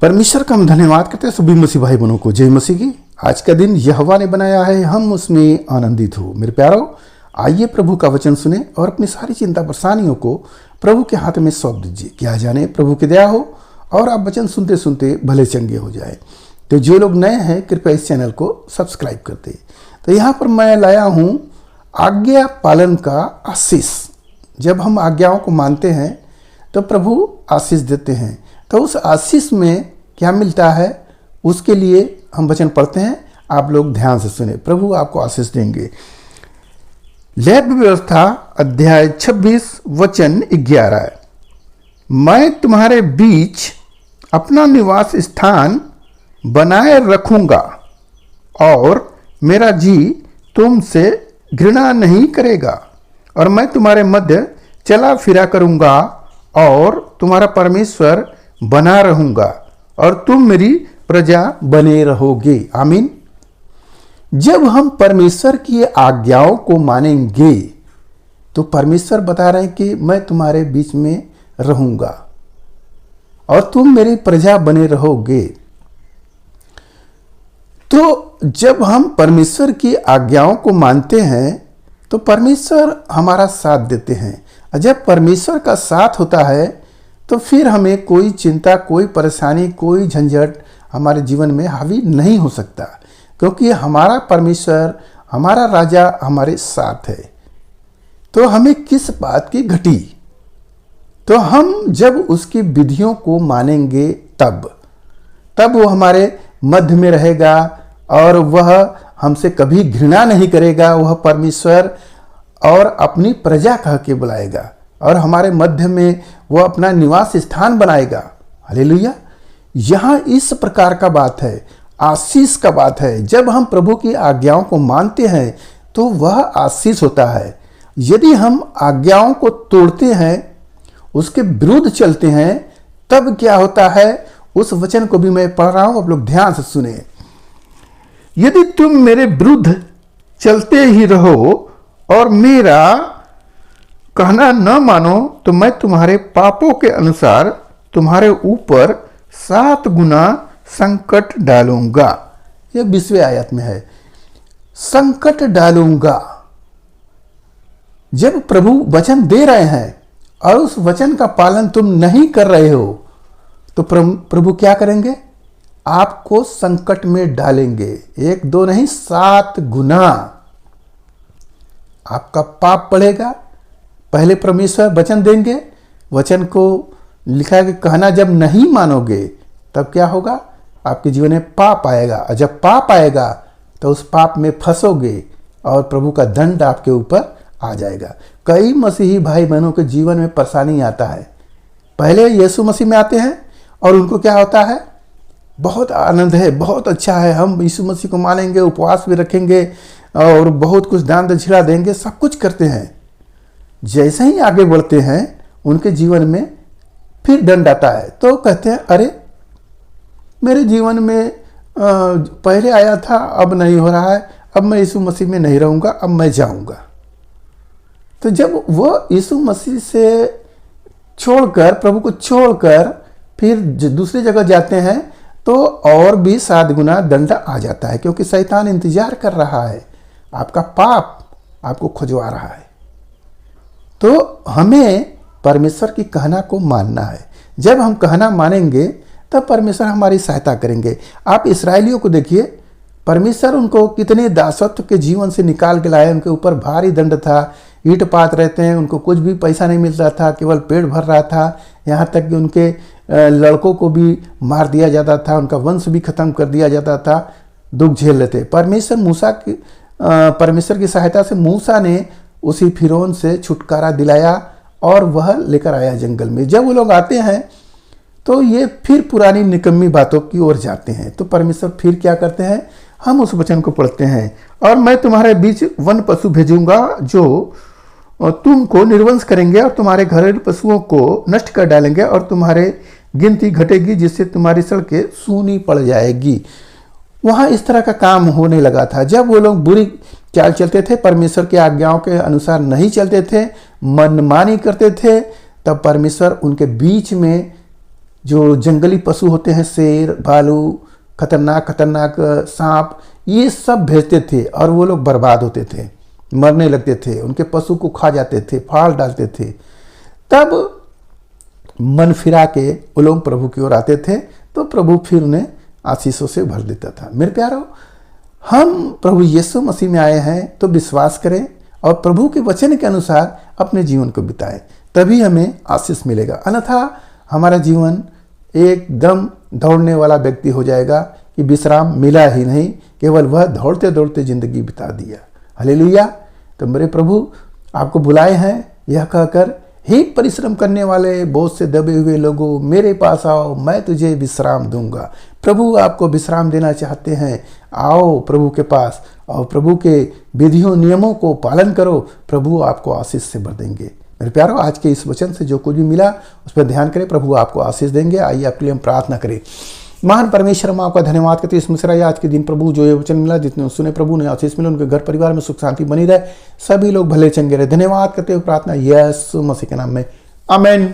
परमेश्वर का हम धन्यवाद करते हैं सभी मसीह भाई बहनों को। जय मसीह की। आज का दिन यहोवा ने बनाया है, हम उसमें आनंदित हो। मेरे प्यारो, आइए प्रभु का वचन सुने और अपनी सारी चिंता परेशानियों को प्रभु के हाथ में सौंप दीजिए। क्या जाने प्रभु की दया हो और आप वचन सुनते सुनते भले चंगे हो जाए। तो जो लोग नए हैं कृपया इस चैनल को सब्सक्राइब कर दे। तो यहाँ पर मैं लाया हूँ आज्ञा पालन का आशीष। जब हम आज्ञाओं को मानते हैं तो प्रभु आशीष देते हैं। तो उस आशीष में क्या मिलता है उसके लिए हम वचन पढ़ते हैं। आप लोग ध्यान से सुने, प्रभु आपको आशीष देंगे। लेवी व्यवस्था अध्याय 26 वचन 11। मैं तुम्हारे बीच अपना निवास स्थान बनाए रखूंगा और मेरा जी तुमसे घृणा नहीं करेगा, और मैं तुम्हारे मध्य चला फिरा करूंगा और तुम्हारा परमेश्वर बना रहूंगा और तुम मेरी प्रजा बने रहोगे। आमीन। जब हम परमेश्वर की आज्ञाओं को मानेंगे तो परमेश्वर बता रहे हैं कि मैं तुम्हारे बीच में रहूंगा और तुम मेरी प्रजा बने रहोगे। तो जब हम परमेश्वर की आज्ञाओं को मानते हैं तो परमेश्वर हमारा साथ देते हैं। और जब परमेश्वर का साथ होता है तो फिर हमें कोई चिंता, कोई परेशानी, कोई झंझट हमारे जीवन में हावी नहीं हो सकता, क्योंकि हमारा परमेश्वर, हमारा राजा हमारे साथ है। तो हमें किस बात की घटी? तो हम जब उसकी विधियों को मानेंगे तब वो हमारे मध्य में रहेगा और वह हमसे कभी घृणा नहीं करेगा। वह परमेश्वर और अपनी प्रजा कह के बुलाएगा और हमारे मध्य में वह अपना निवास स्थान बनाएगा। हालेलुया। यहाँ इस प्रकार का बात है, आशीष का बात है। जब हम प्रभु की आज्ञाओं को मानते हैं तो वह आशीष होता है। यदि हम आज्ञाओं को तोड़ते हैं, उसके विरुद्ध चलते हैं, तब क्या होता है उस वचन को भी मैं पढ़ रहा हूं, आप लोग ध्यान से सुने। यदि तुम मेरे विरुद्ध चलते ही रहो और मेरा कहना न मानो तो मैं तुम्हारे पापों के अनुसार तुम्हारे ऊपर 7 गुना संकट डालूंगा। यह 20वें आयत में है, संकट डालूंगा। जब प्रभु वचन दे रहे हैं और उस वचन का पालन तुम नहीं कर रहे हो तो प्रभु क्या करेंगे? आपको संकट में डालेंगे। 1 2 नहीं, 7 गुना आपका पाप बढ़ेगा। पहले परमेश्वर वचन देंगे, वचन को लिखा है कि कहना जब नहीं मानोगे तब क्या होगा? आपके जीवन में पाप आएगा, और जब पाप आएगा तो उस पाप में फंसोगे और प्रभु का दंड आपके ऊपर आ जाएगा। कई मसीही भाई बहनों के जीवन में परेशानी आता है। पहले यीशु मसीह में आते हैं और उनको क्या होता है? बहुत आनंद है, बहुत अच्छा है, हम यीशु मसीह को मानेंगे, उपवास भी रखेंगे और बहुत कुछ दान दक्षिणा देंगे, सब कुछ करते हैं। जैसे ही आगे बढ़ते हैं उनके जीवन में फिर दंड आता है तो कहते हैं अरे मेरे जीवन में पहले आया था, अब नहीं हो रहा है, अब मैं यीशु मसीह में नहीं रहूँगा, अब मैं जाऊँगा। तो जब वो यीशु मसीह से छोड़कर, प्रभु को छोड़कर फिर दूसरी जगह जाते हैं तो और भी 7 गुना दंड आ जाता है, क्योंकि शैतान इंतजार कर रहा है, आपका पाप आपको खुजवा रहा है। तो हमें परमेश्वर की कहना को मानना है। जब हम कहना मानेंगे तब परमेश्वर हमारी सहायता करेंगे। आप इस्राएलियों को देखिए, परमेश्वर उनको कितने दासत्व के जीवन से निकाल के लाए। उनके ऊपर भारी दंड था, ईंट पात रहते हैं, उनको कुछ भी पैसा नहीं मिल रहा था, केवल पेट भर रहा था। यहाँ तक कि उनके लड़कों को भी मार दिया जाता था, उनका वंश भी खत्म कर दिया जाता था, दुख झेल लेते। परमेश्वर की सहायता से मूसा ने उसी फिरौन से छुटकारा दिलाया और वह लेकर आया जंगल में। जब वो लोग आते हैं तो ये फिर पुरानी निकम्मी बातों की ओर जाते हैं। तो परमेश्वर फिर क्या करते हैं? हम उस वचन को पढ़ते हैं, और मैं तुम्हारे बीच वन पशु भेजूंगा जो तुमको निर्वंश करेंगे और तुम्हारे घरेलू पशुओं को नष्ट कर डालेंगे और तुम्हारे गिनती घटेगी, जिससे तुम्हारी सड़कें सूनी पड़ जाएगी। वहाँ इस तरह का काम होने लगा था। जब वो लोग बुरी चाल चलते थे, परमेश्वर की आज्ञाओं के अनुसार नहीं चलते थे, मनमानी करते थे, तब परमेश्वर उनके बीच में जो जंगली पशु होते हैं, शेर, भालू, खतरनाक खतरनाक सांप, ये सब भेजते थे और वो लोग बर्बाद होते थे, मरने लगते थे, उनके पशु को खा जाते थे, फाड़ डालते थे। तब मन फिरा के वो लोग प्रभु की ओर आते थे तो प्रभु फिर उन्हें आशीषों से भर देता था। मेरे प्यारो, हम प्रभु यीशु मसीह में आए हैं तो विश्वास करें और प्रभु के वचन के अनुसार अपने जीवन को बिताएं, तभी हमें आशीष मिलेगा। अन्यथा हमारा जीवन एकदम दौड़ने वाला व्यक्ति हो जाएगा कि विश्राम मिला ही नहीं, केवल वह दौड़ते दौड़ते जिंदगी बिता दिया। हालेलुया। तो मेरे प्रभु आपको बुलाए हैं यह कहकर, हे परिश्रम करने वाले बोझ से दबे हुए लोगों, मेरे पास आओ, मैं तुझे विश्राम दूंगा। प्रभु आपको विश्राम देना चाहते हैं। आओ प्रभु के पास और प्रभु के विधियों नियमों को पालन करो, प्रभु आपको आशीष से भर देंगे। मेरे प्यारों, आज के इस वचन से जो कुछ भी मिला उस पर ध्यान करें, प्रभु आपको आशीष देंगे। आइए आपके लिए हम प्रार्थना करें। महान परमेश्वर, हम आपका धन्यवाद करते हैं इस मिश्रा आज के दिन प्रभु जो ये वचन मिला, जितने सुने प्रभु ने आशीष मिले, उनके घर परिवार में सुख शांति बनी रहे, सभी लोग भले चंगे रहे। धन्यवाद करते हुए प्रार्थना यीशु मसीह के नाम में, आमीन।